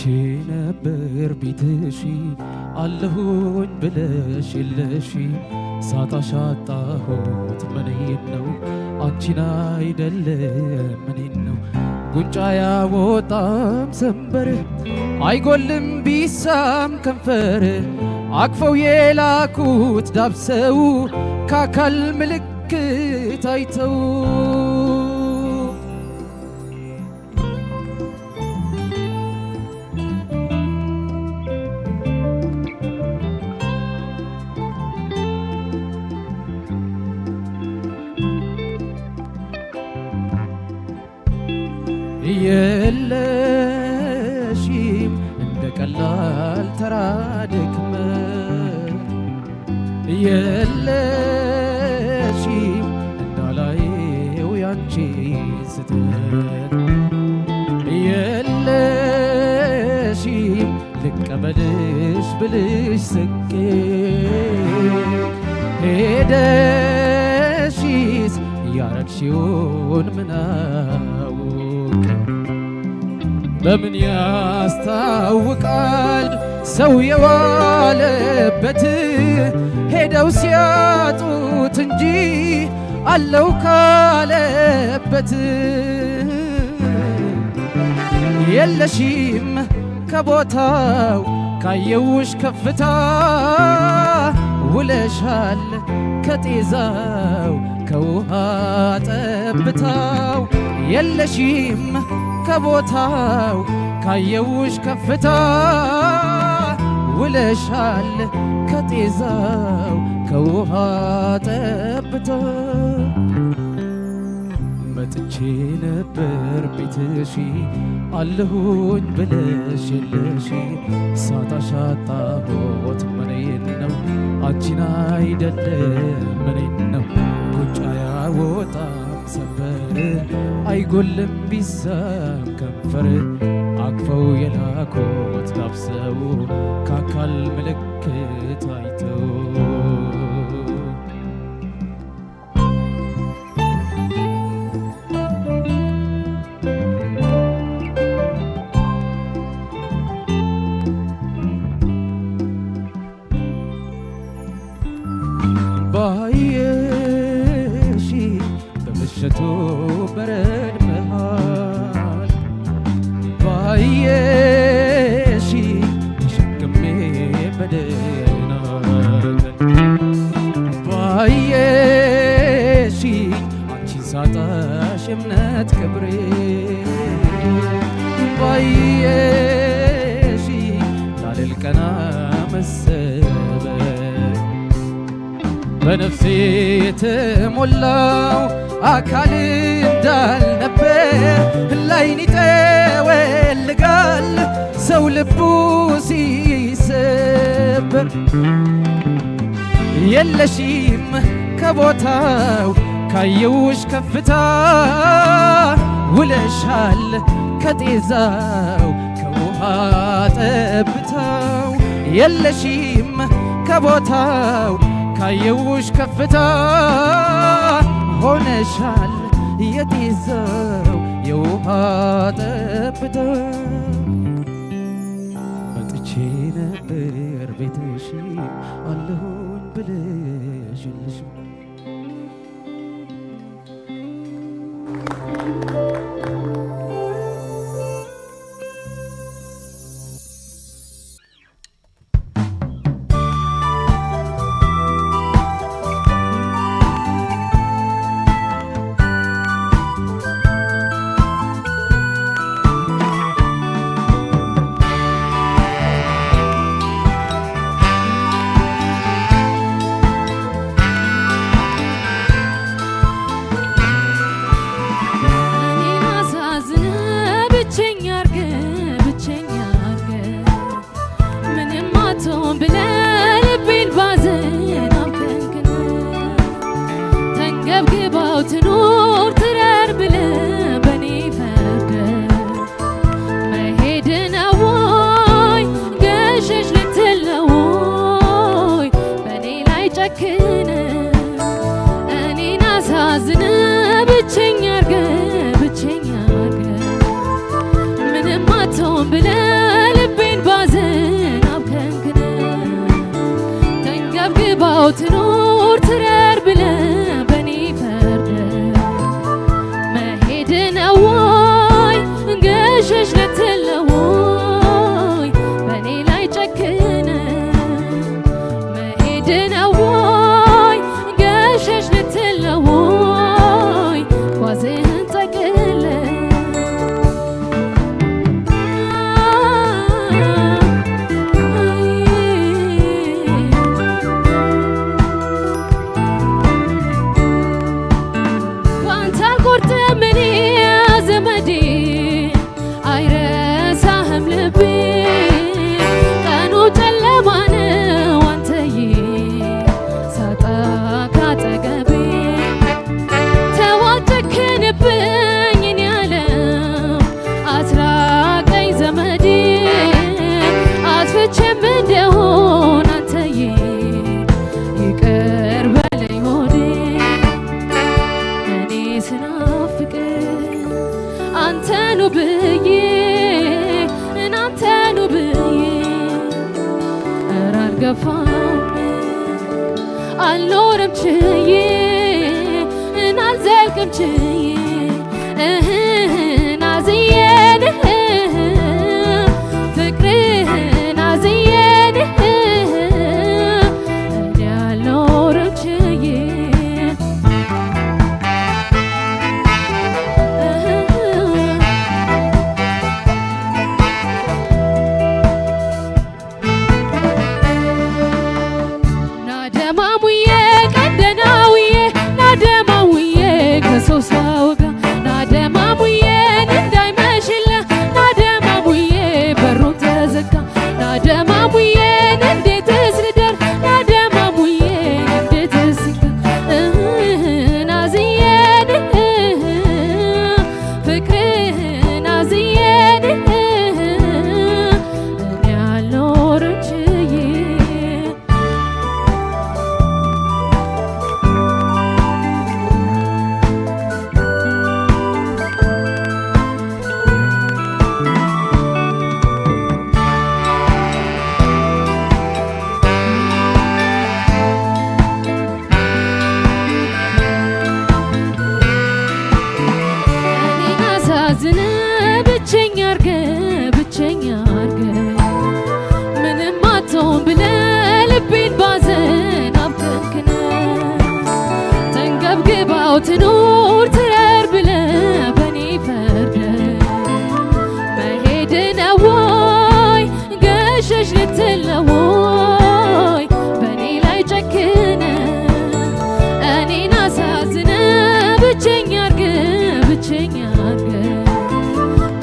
መጥቼ ነበር ቤትሽ አለሁኝ ብለሽ የለሽ ሳጣሽ አጣሁት ምኔን ነው አንቺን አይደለም ምኔን ነው ጉንጫ ያወጣም ሰንበር አይጎልም ቢሳም ከንፈር አቅፈው የላኩት ዳብሰው ከአካል ምልክት አይተው የለሽም እንደ ቀላል ተራ ድክመት የለሽም እንዳላየው ያንቺን ስተት የለሽም ልቀበልሽ ብልሽ ስቄ ሄደሽስ ያረግሽውን ምናውቅ በምን ያስታውቃል ሰው የዋለበት ሄደው ሲያጡት እንጂ አለው ካለበት የለሽም ከቦታው ካየውሽ ከፍታ ውለሻል ከጤዛው ከውሃ ጠብታው የለሽም ከቦታው ካየውሽ ከፍታ ውለሻል ከጤዛው ከውሃ ጠብታ መጥቼ ነበር ቤትሽ አለሁኝ ብለሽ የለሽ ሳጣሽ አጣሁት ምኔን ነው አንቺን አይደለም ምኔን ነው ጉንጫ ያወጣም ሰንበር አይጎልም ቢሳም ከንፈር አቅፈው የላኩት ዳብሰው ከአካል ምልክት አይተው ባየሽ በምሽቱ በረድ መሃል ባየሽ ተሸክሜ በደህና ባየሽ አንቺን ሳጣሽ እምነት ክብሬ ባየሽ ላልል ቀና መሰበር በነፍሴ የተሞላው አካል እንዳልነበር ላይን ይጠወልጋል ሰው ልቡ ሲሰበር የለሽም ከቦታው ካየውሽ ከፍታ ውለሻል ከጤዛው ከውሃ ጠብታው የለሽም ከቦታው ካየውሽ ከፍታ ሆነሻል የጤዛው የውሃ ጠብታ መጥቼ ነበር ቤትሽ አለሁኝ ብለሽ የለሽ ግባው ትኑር ትረር ብለህ በኔ ፈርደህ መሄድ ነው ወይ ገሸሽ ልትል ነው ወይ በኔ ላይ ጨክነህ መሄድ ነው ወይ ገሸሽ ልትል ነው ወይ ጓዝህን ጠቅልለህ አልኖርም ችዬ አልዘልቅም ችዬ ናዝዬን ፍቅርህን ናዝዬን እኔ አልኖርም ችዬ ሰውጋ ናደማሙዬን እንዳይመሽልህ ናደማሙዬ በሩን ተዘጋ ናደማሙዬን እንዴትስ ልደር ናደማሙዬን እንዴትስ ናዝዬን ፍቅርህን ናዝዬን እኔ አልኖርም ችዬ ብቸኛ አርገህ ምንም አትሆን ብለህ ልቤን ባዘን አብከንክነህ ተንገብግባው ትኑር ትረር ብለህ በኔ ፈርደህ መሄድ ነው ወይ ገሸሽ ልትል ነው ወይ በኔ ላይ ጨክነህ እኔን አሳዝነህ ብቸኛ አርገህ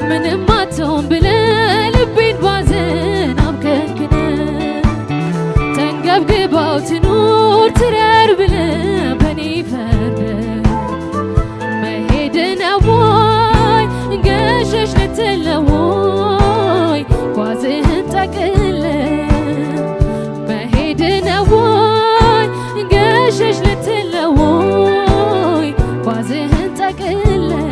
ምንም አትሆን ብለህ ልቤን ባዘን አብከንክነህ ተንገብግባው ትኑር ትረር ብለህ በኔ ፈርደህ መሄድ ነው ወይ ገሸሽ ልትል ነው ወይ ጓዝህን ጠቅልለህ መሄድ ነው ወይ ገሸሽ ልትል ነው ወይ ጓዝህን ጠቅልለህ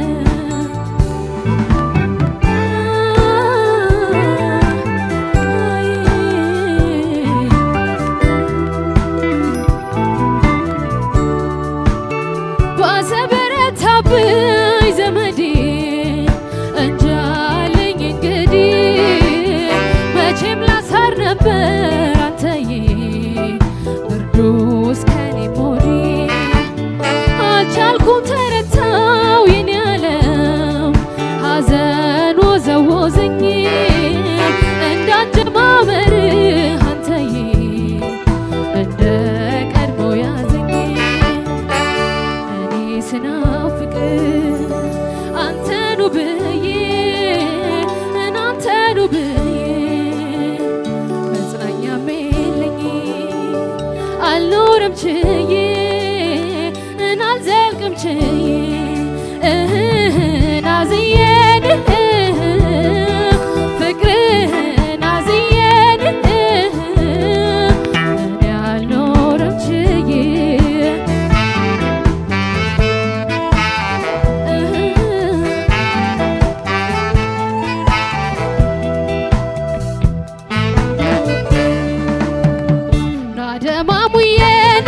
ብይ ዘመዴ እንጃለኝ እንግዲህ መቼም ላሳር ነበር አንተዬ ብርዱስ ከኔ ወዲህ አልቻልኩም ተረታው የኔ ዓለም ሐዘን ወዘወዘኝ እንዳጀማመርህ አንተዬ እንደ ቀድሞ ያዘኝ እኔ ስናፍቅ አንተኑ ብዬ እናንተኑ ብዬ መጽናኛም የለኝ አልኖርም ችዬ አልዘልቅም ችዬ ናዝዬን ፍቅርህን ናዝዬን እኔ አልኖርም ችዬ ናደማሙዬን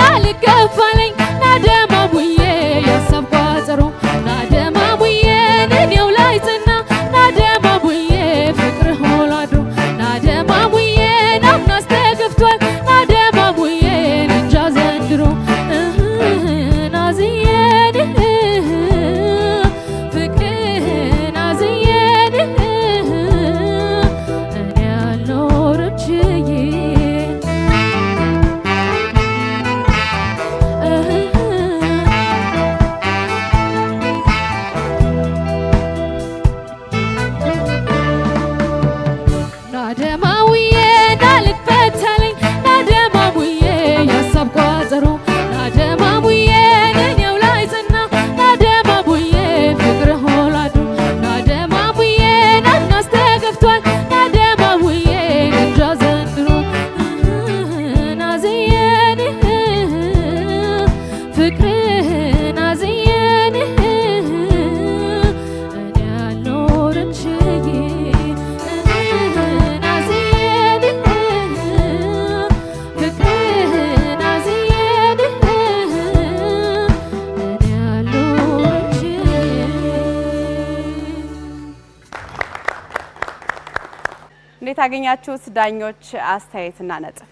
እንዴት አገኛችሁት? ዳኞች አስተያየትና ነጥብ።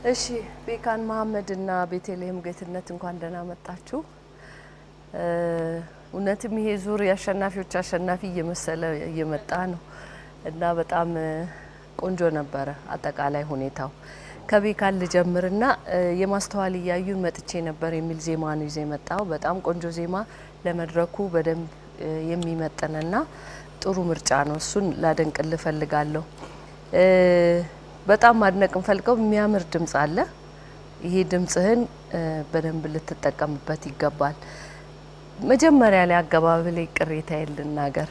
እሺ ቤካን መሐመድና ቤተልሔም ጌትነት እንኳን ደህና መጣችሁ። እውነትም ይሄ ዙር የአሸናፊዎች አሸናፊ እየመሰለ እየመጣ ነው እና በጣም ቆንጆ ነበረ አጠቃላይ ሁኔታው። ከቤካን ልጀምርና የማስተዋል እያዩን መጥቼ ነበር የሚል ዜማ ነው ይዘ መጣው። በጣም ቆንጆ ዜማ ለመድረኩ በደንብ የሚመጥንና ጥሩ ምርጫ ነው። እሱን ላደንቅልህ እፈልጋለሁ። በጣም ማድነቅ እንፈልገው የሚያምር ድምጽ አለ። ይሄ ድምጽህን በደንብ ልትጠቀምበት ይገባል። መጀመሪያ ላይ አገባብ ላይ ቅሬታ ልናገር።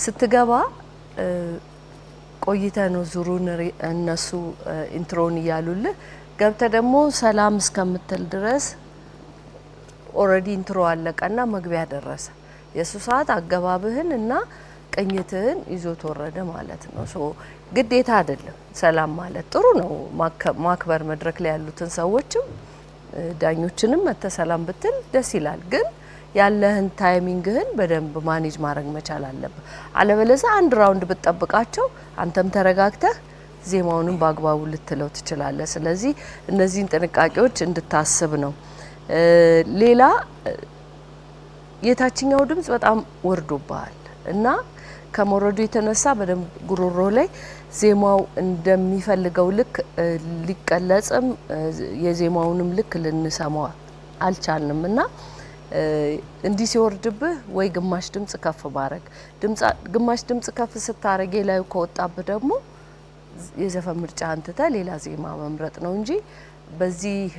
ስትገባ ቆይተ ነው ዙሩን እነሱ ኢንትሮን እያሉልህ ገብተ ደግሞ ሰላም እስከምትል ድረስ ኦሬዲ ኢንትሮ አለቀና መግቢያ ደረሰ። የሱ ሰዓት አገባብህን እና ቅኝትህን ይዞት ወረደ ማለት ነው። ሶ ግዴታ አይደለም ሰላም ማለት ጥሩ ነው ማክበር መድረክ ላይ ያሉትን ሰዎችም ዳኞችንም ሰላም ብትል ደስ ይላል። ግን ያለህን ታይሚንግህን በደንብ ማኔጅ ማድረግ መቻል አለብህ። አለበለዚያ አንድ ራውንድ ብትጠብቃቸው አንተም ተረጋግተህ ዜማውንም በአግባቡ ልትለው ትችላለህ። ስለዚህ እነዚህን ጥንቃቄዎች እንድታስብ ነው። ሌላ የታችኛው ድምጽ በጣም ወርዶብሃል እና ከመረዱ የተነሳ በደንብ ጉሮሮ ላይ ዜማው እንደሚፈልገው ልክ ሊቀለጽም የዜማውንም ልክ ልንሰማው አልቻልንም እና እንዲህ ሲወርድብህ ወይ ግማሽ ድምጽ ከፍ ማድረግ ግማሽ ድምጽ ከፍ ስታረግ ላይ ከወጣብህ ደግሞ የዘፈን ምርጫ አንተተ ሌላ ዜማ መምረጥ ነው እንጂ በዚህ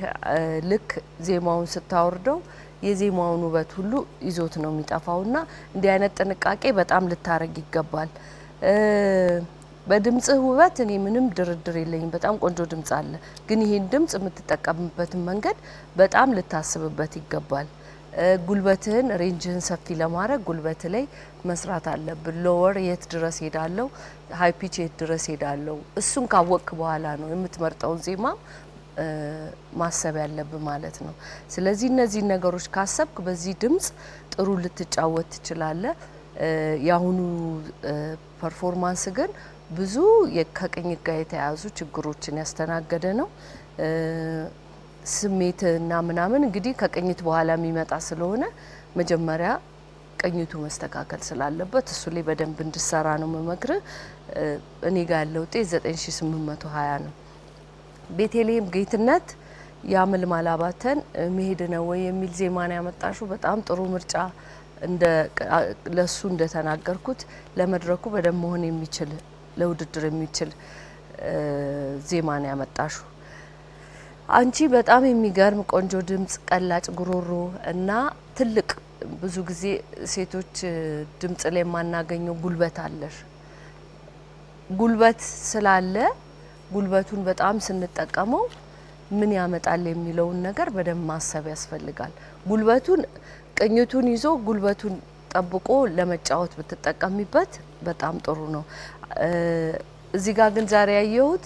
ልክ ዜማውን ስታወርደው የዜማውን ውበት ሁሉ ይዞት ነው የሚጠፋውና እንዲህ አይነት ጥንቃቄ በጣም ልታረግ ይገባል። በድምጽህ ውበት እኔ ምንም ድርድር የለኝም። በጣም ቆንጆ ድምጽ አለ። ግን ይሄን ድምጽ የምትጠቀምበትን መንገድ በጣም ልታስብበት ይገባል። ጉልበትህን ሬንጅህን ሰፊ ለማድረግ ጉልበት ላይ መስራት አለብን። ሎወር የት ድረስ ሄዳለው፣ ሃይ ፒች የት ድረስ ሄዳለው፣ እሱን ካወቅክ በኋላ ነው የምትመርጠውን ዜማ ማሰብ ያለብህ ማለት ነው። ስለዚህ እነዚህ ነገሮች ካሰብክ በዚህ ድምጽ ጥሩ ልትጫወት ትችላለህ። ያሁኑ ፐርፎርማንስ ግን ብዙ ከቅኝት ጋር የተያያዙ ችግሮችን ያስተናገደ ነው። ስሜትና ምናምን እንግዲህ ከቅኝት በኋላ የሚመጣ ስለሆነ መጀመሪያ ቅኝቱ መስተካከል ስላለበት እሱ ላይ በደንብ እንድሰራ ነው መመክር። እኔ ጋር ያለው ውጤት 9820 ነው። ቤተልሔም ጌትነት ያመልማል አባተን መሄድ ነው ወይ የሚል ዜማን ያመጣሹ በጣም ጥሩ ምርጫ ለሱ እንደተናገርኩት ለመድረኩ በደንብ መሆን የሚችል ለውድድር የሚችል ዜማን ያመጣሹ። አንቺ በጣም የሚገርም ቆንጆ ድምጽ፣ ቀላጭ ጉሮሮ እና ትልቅ ብዙ ጊዜ ሴቶች ድምጽ ላይ የማናገኘው ጉልበት አለሽ። ጉልበት ስላለ ጉልበቱን በጣም ስንጠቀመው ምን ያመጣል የሚለውን ነገር በደንብ ማሰብ ያስፈልጋል። ጉልበቱን ቅኝቱን ይዞ ጉልበቱን ጠብቆ ለመጫወት ብትጠቀሚበት በጣም ጥሩ ነው። እዚህ ጋር ግን ዛሬ ያየሁት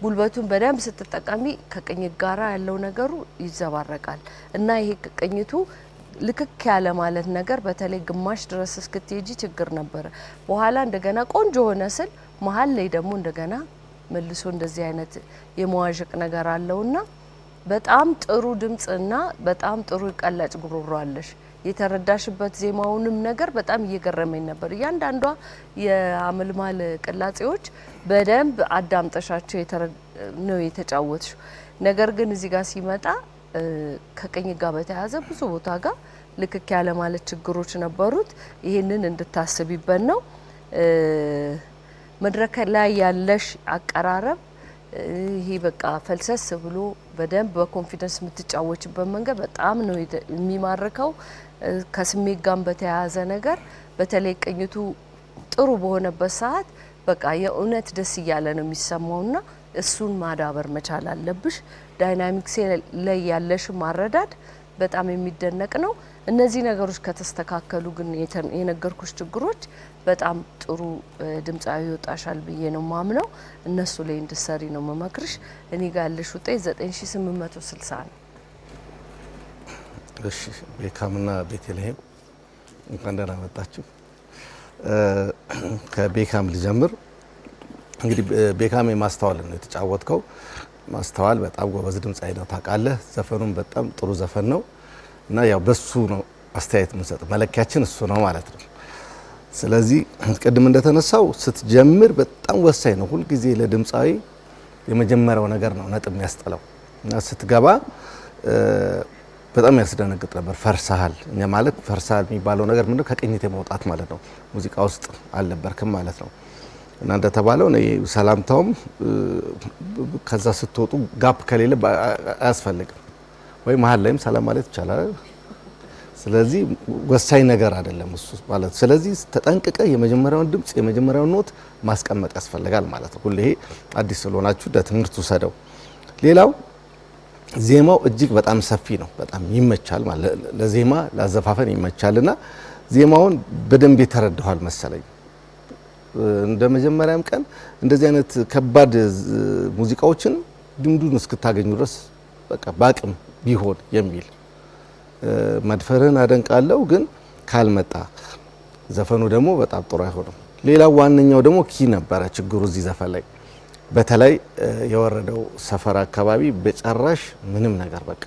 ጉልበቱን በደንብ ስትጠቀሚ ከቅኝት ጋራ ያለው ነገሩ ይዘባረቃል እና ይሄ ቅኝቱ ልክክ ያለ ማለት ነገር በተለይ ግማሽ ድረስ እስክትሄጂ ችግር ነበረ። በኋላ እንደገና ቆንጆ ሆነ ስል መሀል ላይ ደግሞ እንደገና መልሶ እንደዚህ አይነት የመዋዠቅ ነገር አለውና በጣም ጥሩ ድምጽና በጣም ጥሩ ቀላጭ ጉሮሮ አለሽ። የተረዳሽበት ዜማውንም ነገር በጣም እየገረመኝ ነበር። እያንዳንዷ የአመልማል ቅላጼዎች በደንብ አዳምጠሻቸው ነው የተጫወትሽ። ነገር ግን እዚህ ጋር ሲመጣ ከቅኝት ጋር በተያያዘ ብዙ ቦታ ጋር ልክክ ያለ ማለት ችግሮች ነበሩት። ይሄንን እንድታስቢበት ነው። መድረክ ላይ ያለሽ አቀራረብ ይሄ በቃ ፈልሰስ ብሎ በደንብ በኮንፊደንስ የምትጫወችበት መንገድ በጣም ነው የሚማርከው። ከስሜት ጋር በተያያዘ ነገር በተለይ ቅኝቱ ጥሩ በሆነበት ሰዓት በቃ የእውነት ደስ እያለ ነው የሚሰማውና እሱን ማዳበር መቻል አለብሽ። ዳይናሚክስ ላይ ያለሽ ማረዳድ በጣም የሚደነቅ ነው። እነዚህ ነገሮች ከተስተካከሉ ግን የነገርኩሽ ችግሮች በጣም ጥሩ ድምጻዊ ይወጣሻል ብዬ ነው ማምነው። እነሱ ላይ እንድሰሪ ነው መመክርሽ። እኔ ጋር ያለሽ ውጤት 9860 ነው። እሺ ቤካምና ቤተልሔም እንኳን ደህና መጣችሁ። ከቤካም ልጀምር። እንግዲህ ቤካም የማስተዋል ነው የተጫወትከው። ማስተዋል በጣም ጎበዝ ድምጻዊ ነው ታውቃለህ። ዘፈኑም በጣም ጥሩ ዘፈን ነው እና ያው በሱ ነው አስተያየት የምንሰጥ መለኪያችን እሱ ነው ማለት ነው። ስለዚህ ቅድም እንደተነሳው ስትጀምር በጣም ወሳኝ ነው። ሁልጊዜ ለድምጻዊ የመጀመሪያው ነገር ነው ነጥብ የሚያስጠላው እና ስትገባ በጣም ያስደነግጥ ነበር። ፈርሰሃል እኛ ማለት ፈርሰሃል የሚባለው ነገር ምንድነው? ከቅኝት የመውጣት ማለት ነው። ሙዚቃ ውስጥ አልነበርክም ማለት ነው። እና እንደተባለው ነው ሰላምታውም ከዛ ስትወጡ ጋፕ ከሌለ አያስፈልግም ወይ መሀል ላይም ሰላም ማለት ይቻላል። ስለዚህ ወሳኝ ነገር አይደለም እሱ ማለት። ስለዚህ ተጠንቅቀ የመጀመሪያውን ድምጽ የመጀመሪያውን ኖት ማስቀመጥ ያስፈልጋል ማለት ነው። ሁሌ አዲስ ስለሆናችሁ ለትምህርት ውሰደው። ሌላው ዜማው እጅግ በጣም ሰፊ ነው። በጣም ይመቻል ማለት ለዜማ ላዘፋፈን ይመቻልና ዜማውን በደንብ የተረዳኋል መሰለኝ። እንደ መጀመሪያም ቀን እንደዚህ አይነት ከባድ ሙዚቃዎችን ድምዱን እስክታገኙ ድረስ በቃ ባቅም ቢሆን የሚል መድፈርን አደንቃለሁ። ግን ካልመጣ ዘፈኑ ደግሞ በጣም ጥሩ አይሆንም። ሌላው ዋነኛው ደግሞ ኪ ነበረ ችግሩ እዚህ ዘፈን ላይ። በተለይ የወረደው ሰፈር አካባቢ በጨራሽ ምንም ነገር በቃ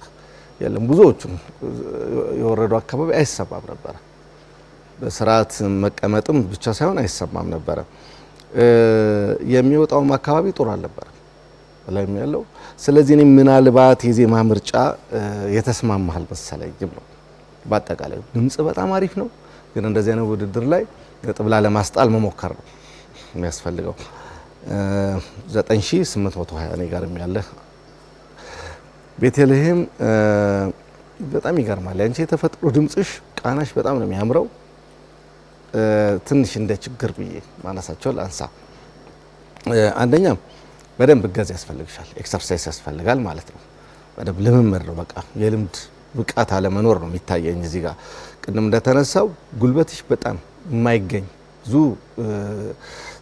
የለም። ብዙዎቹም የወረደው አካባቢ አይሰማም ነበረ። በስርዓት መቀመጥም ብቻ ሳይሆን አይሰማም ነበረ። የሚወጣውም አካባቢ ጥሩ አልነበረ ላይም ያለው። ስለዚህ እኔ ምናልባት የዜማ ምርጫ የተስማማሃል መሰለኝም ነው። በአጠቃላይ ድምጽ በጣም አሪፍ ነው፣ ግን እንደዚህ አይነት ውድድር ላይ ነጥብ ላለማስጣል መሞከር ነው የሚያስፈልገው። 9820 እኔ ጋርም ያለ ቤተልሔም በጣም ይገርማል። ያንቺ የተፈጥሮ ድምጽሽ ቃናሽ በጣም ነው የሚያምረው። ትንሽ እንደ ችግር ብዬ ማነሳቸው ላንሳ። አንደኛ በደንብ እገዛ ያስፈልግሻል፣ ኤክሰርሳይዝ ያስፈልጋል ማለት ነው። በደንብ ልምምድ ነው። በቃ የልምድ ብቃት አለመኖር ነው የሚታየኝ እዚህ ጋር። ቅድም እንደተነሳው ጉልበትሽ በጣም የማይገኝ ብዙ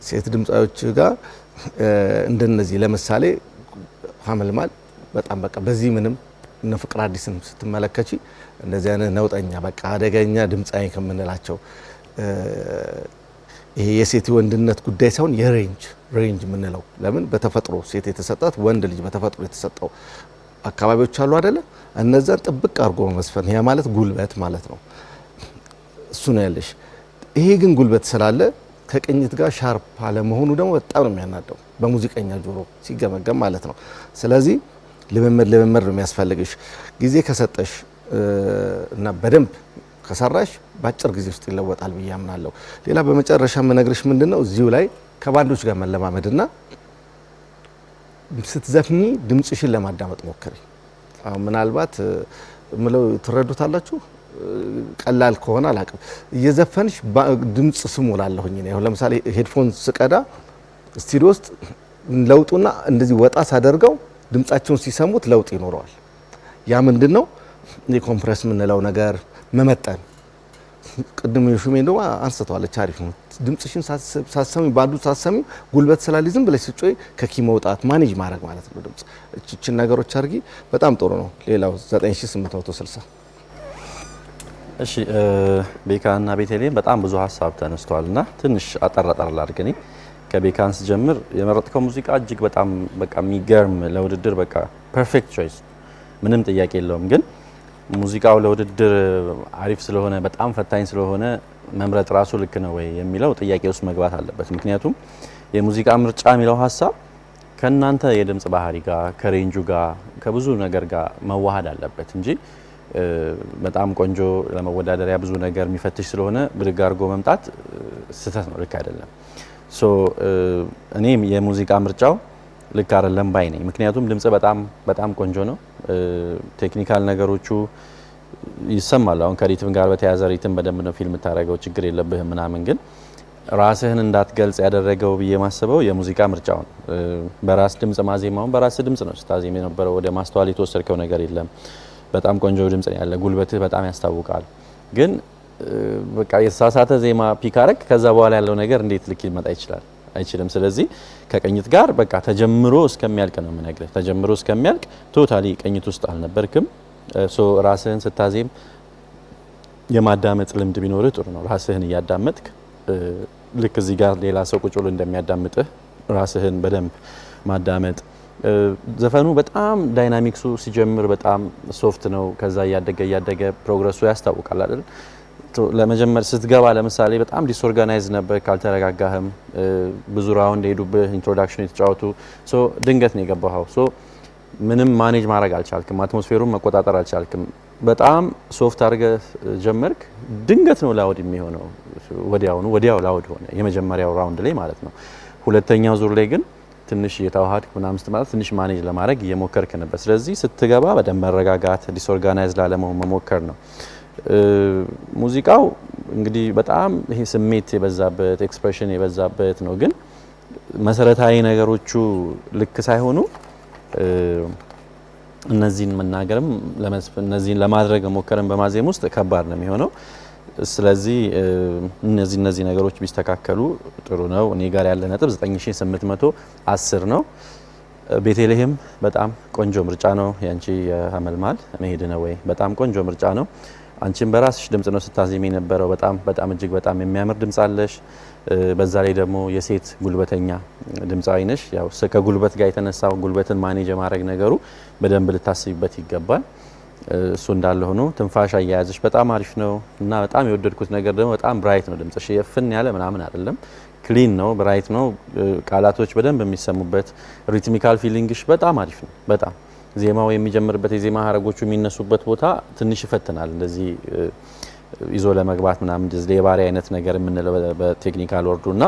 ሴት ድምጻዮች ጋር እንደነዚህ ለምሳሌ ሀመልማል በጣም በቃ በዚህ ምንም እነ ፍቅር አዲስን ስትመለከቺ እንደዚህ አይነት ነውጠኛ በቃ አደገኛ ድምጻይ ከምንላቸው ይሄ የሴት ወንድነት ጉዳይ ሳይሆን የሬንጅ የምንለው ለምን በተፈጥሮ ሴት የተሰጣት ወንድ ልጅ በተፈጥሮ የተሰጠው አካባቢዎች አሉ አይደለ? እነዛን ጥብቅ አድርጎ መስፈን ያ ማለት ጉልበት ማለት ነው። እሱ ነው ያለሽ። ይሄ ግን ጉልበት ስላለ ከቅኝት ጋር ሻርፕ አለመሆኑ ደግሞ በጣም ነው የሚያናደው በሙዚቀኛ ጆሮ ሲገመገም ማለት ነው። ስለዚህ ልምምድ ነው የሚያስፈልግሽ። ጊዜ ከሰጠሽ እና በደንብ ከሰራሽ በአጭር ጊዜ ውስጥ ይለወጣል ብዬ አምናለሁ። ሌላ በመጨረሻ የምነግርሽ ምንድነው እዚሁ ላይ ከባንዶች ጋር መለማመድና ስትዘፍኚ ድምጽሽን ለማዳመጥ ሞክሪ። ምናልባት ምለው ትረዱታላችሁ። ቀላል ከሆነ አላቅም እየዘፈንሽ ድምጽ ስሞላለሁኝ እኔ አሁን ለምሳሌ ሄድፎን ስቀዳ ስቱዲዮ ውስጥ ለውጡና እንደዚህ ወጣ ሳደርገው ድምጻቸውን ሲሰሙት ለውጥ ይኖረዋል። ያ ምንድነው ኮምፕረስ የምንለው ነገር መመጠን። ቅድም የሹሜ እንደው አንስተዋለች አሪፍ ነው። ድምጽሽን ሳሰሚ ባንዱ ሳሰሚ ጉልበት ስላለ ዝም ብለሽ ስጮይ ከኪ መውጣት ማኔጅ ማድረግ ማለት ነው ድምጽ። እቺን ነገሮች አድርጊ በጣም ጥሩ ነው። ሌላው 9860 እሺ ቤካና ቤተልሔም በጣም ብዙ ሀሳብ ተነስተዋልና ትንሽ አጠራጠር ላድርግ። እኔ ከቤካን ስጀምር የመረጥከው ሙዚቃ እጅግ በጣም በቃ የሚገርም ለውድድር በቃ ፐርፌክት ቾይስ ምንም ጥያቄ የለውም። ግን ሙዚቃው ለውድድር አሪፍ ስለሆነ በጣም ፈታኝ ስለሆነ መምረጥ ራሱ ልክ ነው ወይ የሚለው ጥያቄ ውስጥ መግባት አለበት። ምክንያቱም የሙዚቃ ምርጫ የሚለው ሀሳብ ከናንተ የድምጽ ባህሪ ጋር ከሬንጁ ጋር ከብዙ ነገር ጋር መዋሃድ አለበት እንጂ በጣም ቆንጆ ለመወዳደሪያ ብዙ ነገር የሚፈትሽ ስለሆነ ብድግ አድርጎ መምጣት ስህተት ነው፣ ልክ አይደለም። ሶ እኔም የሙዚቃ ምርጫው ልክ አይደለም ባይ ነኝ። ምክንያቱም ድምጽ በጣም ቆንጆ ነው። ቴክኒካል ነገሮቹ ይሰማል። አሁን ከሪትም ጋር በተያያዘ ሪትም በደንብ ነው ፊልም ታረጋው ችግር የለብህም ምናምን። ግን ራስህን እንዳትገልጽ ያደረገው ብዬ ማስበው የሙዚቃ ምርጫው ነው። በራስ ድምጽ ማዜማውን በራስ ድምጽ ነው ስታዜም የነበረው። ወደ ማስተዋል የተወሰድከው ነገር የለም። በጣም ቆንጆ ድምጽ ነው ያለ፣ ጉልበትህ በጣም ያስታውቃል። ግን በቃ የተሳሳተ ዜማ ፒክ አረክ ከዛ በኋላ ያለው ነገር እንዴት ልክ ሊመጣ ይችላል? አይችልም። ስለዚህ ከቅኝት ጋር በቃ ተጀምሮ እስከሚያልቅ ነው የምነግርህ። ተጀምሮ እስከሚያልቅ ቶታሊ ቅኝት ውስጥ አልነበርክም። ሶ ራስህን ስታዜም የማዳመጥ ልምድ ቢኖርህ ጥሩ ነው። ራስህን እያዳመጥክ ልክ እዚህ ጋር ሌላ ሰው ቁጭ ብሎ እንደሚያዳምጥህ ራስህን በደንብ ማዳመጥ ዘፈኑ በጣም ዳይናሚክሱ ሲጀምር በጣም ሶፍት ነው ከዛ ያደገ ፕሮግረሱ ያስታውቃል አይደል ለመጀመር ስትገባ ለምሳሌ በጣም ዲስኦርጋናይዝ ነበር ካልተረጋጋህም ብዙ ራውንድ ሄዱብህ ኢንትሮዳክሽን የተጫወቱ ሶ ድንገት ነው የገባው ሶ ምንም ማኔጅ ማድረግ አልቻልክም አትሞስፌሩን መቆጣጠር አልቻልክም በጣም ሶፍት አድርገ ጀመርክ ድንገት ነው ላውድ የሚሆነው ወዲያው ላውድ ሆነ የመጀመሪያው ራውንድ ላይ ማለት ነው ሁለተኛው ዙር ላይ ግን ትንሽ የተዋሃድክ ምናምን ማለት ትንሽ ማኔጅ ለማድረግ እየሞከርክ ነበር ስለዚህ ስትገባ በደንብ መረጋጋት ዲስኦርጋናይዝ ላለመሆን መሞከር ነው ሙዚቃው እንግዲህ በጣም ይሄ ስሜት የበዛበት ኤክስፕሬሽን የበዛበት ነው ግን መሰረታዊ ነገሮቹ ልክ ሳይሆኑ እነዚህን መናገርም እነዚህን ለማድረግ መሞከርም በማዜም ውስጥ ከባድ ነው የሚሆነው ስለዚህ እነዚህ ነገሮች ቢስተካከሉ ጥሩ ነው እኔ ጋር ያለ ነጥብ 9810 ነው ቤተልሔም በጣም ቆንጆ ምርጫ ነው ያንቺ የሐመልማል መሄድ ነው ወይ በጣም ቆንጆ ምርጫ ነው አንቺን በራስሽ ድምጽ ነው ስታዜሚ የነበረው በጣም እጅግ በጣም የሚያምር ድምጽ አለሽ በዛ ላይ ደግሞ የሴት ጉልበተኛ ድምጻዊ ነሽ ያው ከጉልበት ጋር የተነሳው ጉልበትን ማኔጅ ማድረግ ነገሩ በደንብ ልታስቢበት ይገባል እሱ እንዳለ ሆኖ ትንፋሽ አያያዝሽ በጣም አሪፍ ነው እና በጣም የወደድኩት ነገር ደግሞ በጣም ብራይት ነው ድምጽሽ የፍን ያለ ምናምን አይደለም ክሊን ነው ብራይት ነው ቃላቶች በደንብ የሚሰሙበት ሪትሚካል ፊሊንግሽ በጣም አሪፍ ነው በጣም ዜማው የሚጀምርበት የዜማ ሀረጎቹ የሚነሱበት ቦታ ትንሽ ይፈትናል እንደዚህ ይዞ ለመግባት ምናምን እንደዚህ የባሪ አይነት ነገር የምንለው በቴክኒካል ወርዱና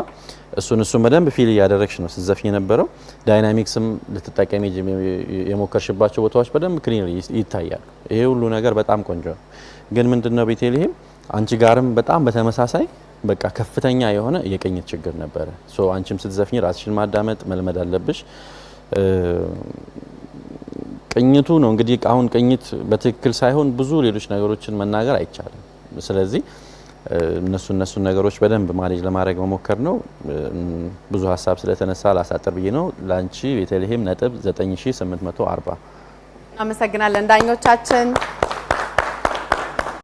እሱን በደንብ ፊል ያደረግሽ ነው ሲዘፍኝ የነበረው ዳይናሚክስም ልትጠቀሚ የሞከርሽባቸው ቦታዎች በደንብ ክሊን ይታያሉ ይሄ ሁሉ ነገር በጣም ቆንጆ ነው ግን ምንድነው ቤተልሔም አንቺ ጋርም በጣም በተመሳሳይ በቃ ከፍተኛ የሆነ የቅኝት ችግር ነበር ሶ አንቺም ስትዘፍኝ ራስሽን ማዳመጥ መልመድ አለብሽ ቅኝቱ ነው እንግዲህ አሁን ቅኝት በትክክል ሳይሆን ብዙ ሌሎች ነገሮችን መናገር አይቻልም ስለዚህ እነሱ ነገሮች በደንብ ማኔጅ ለማድረግ መሞከር ነው ብዙ ሐሳብ ስለተነሳ ላሳጥር ብዬ ነው ላንቺ ቤተልሔም ነጥብ 9840 አመሰግናለን ዳኞቻችን